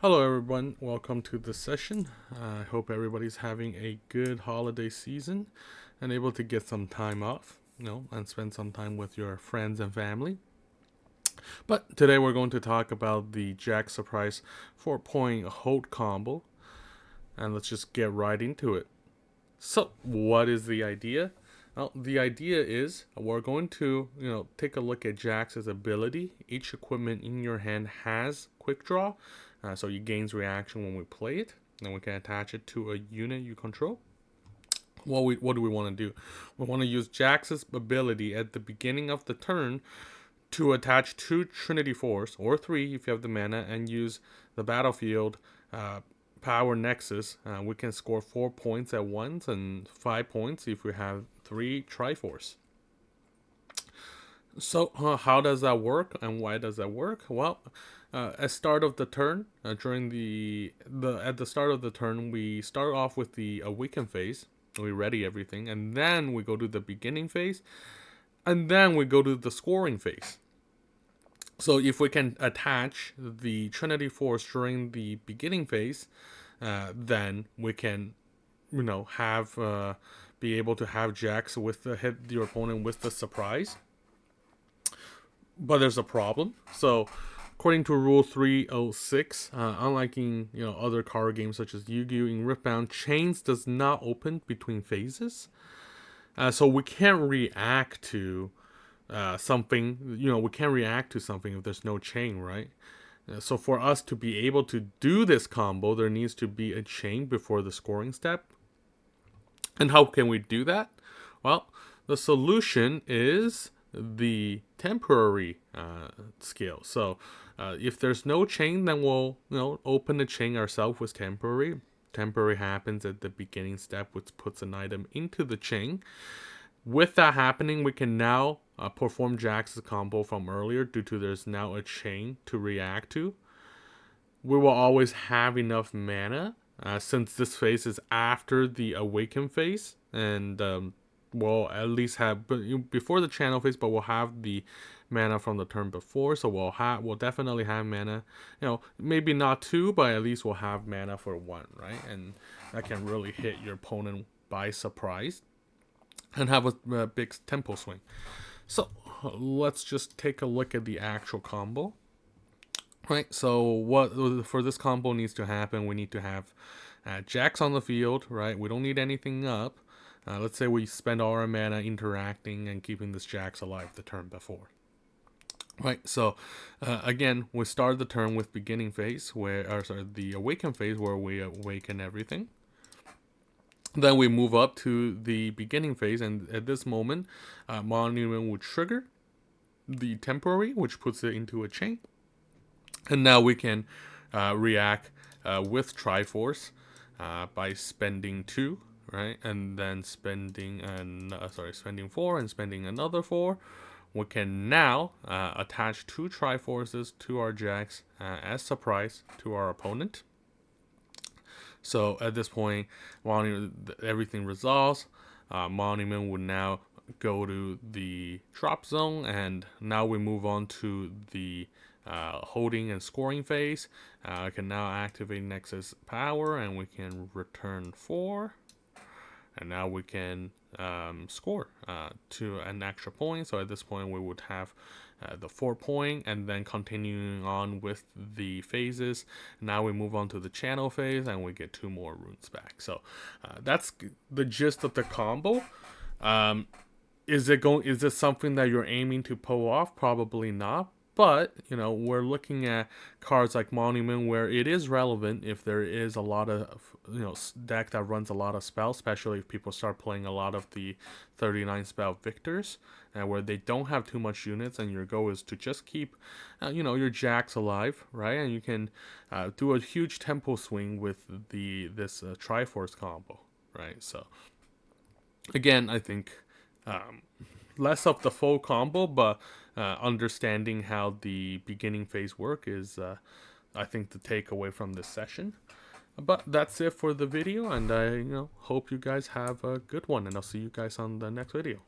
Hello everyone, welcome to this session. I hope everybody's having a good holiday season and able to get some time off, and spend some time with your friends and family. But today we're going to talk about the Jax Surprise 4-point Hold Combo, and let's just get right into it. So, what is the idea? Well, the idea is we're going to, take a look at Jax's ability. Each equipment in your hand has quick draw, so it gains reaction when we play it. Then we can attach it to a unit you control. What do we want to do? We want to use Jax's ability at the beginning of the turn to attach 2 Trinity Force, or 3 if you have the mana, and use the battlefield power nexus. We can score 4 points at once and 5 points if we have 3 Triforce. So how does that work and why does that work? Well, at start of the turn, during at the start of the turn, we start off with the awaken phase. We ready everything, and then we go to the beginning phase, and then we go to the scoring phase. So if we can attach the Trinity Force during the beginning phase, then we can, have be able to have Jax with hit your opponent with the surprise. But there's a problem. So according to Rule 306, unlike in other card games such as Yu-Gi-Oh! In Riftbound, chains does not open between phases, so we can't react to something. We can't react to something if there's no chain, right? So for us to be able to do this combo, there needs to be a chain before the scoring step. And how can we do that? Well, the solution is the temporary skill. So if there's no chain, then we'll open the chain ourselves with temporary. Temporary happens at the beginning step, which puts an item into the chain. With that happening, we can now perform Jax's combo from earlier due to there's now a chain to react to. We will always have enough mana since this phase is after the awaken phase, and we'll at least have before the channel phase, but we'll have the mana from the turn before, so we'll definitely have mana. Maybe not 2, but at least we'll have mana for 1, right? And that can really hit your opponent by surprise and have a big tempo swing. So let's just take a look at the actual combo. Right, so what for this combo needs to happen, we need to have Jax on the field, right? We don't need anything up. Let's say we spend all our mana interacting and keeping this Jax alive the turn before. Right, so again, we start the turn with beginning phase, the awaken phase, where we awaken everything. Then we move up to the beginning phase, and at this moment, Monument would trigger the temporary, which puts it into a chain. And now we can react with Triforce by spending 2, right? And then spending 4 and spending another 4. We can now attach 2 Triforces to our Jax as surprise to our opponent. So at this point, everything resolves. Monument would now go to the drop zone, and now we move on to the holding and scoring phase. I can now activate Nexus power, and we can return 4, and now we can score to an extra point. So at this point, we would have the 4 point, and then continuing on with the phases. Now we move on to the channel phase, and we get 2 more runes back. So that's the gist of the combo. Is this something that you're aiming to pull off? Probably not. But, we're looking at cards like Monument where it is relevant if there is a lot of, deck that runs a lot of spells, especially if people start playing a lot of the 39 spell victors, where they don't have too much units, and your goal is to just keep, your Jax alive, right? And you can do a huge tempo swing with this Triforce combo, right? So, again, I think less of the full combo, but understanding how the beginning phase work is, I think, the takeaway from this session. But that's it for the video, and I hope you guys have a good one, and I'll see you guys on the next video.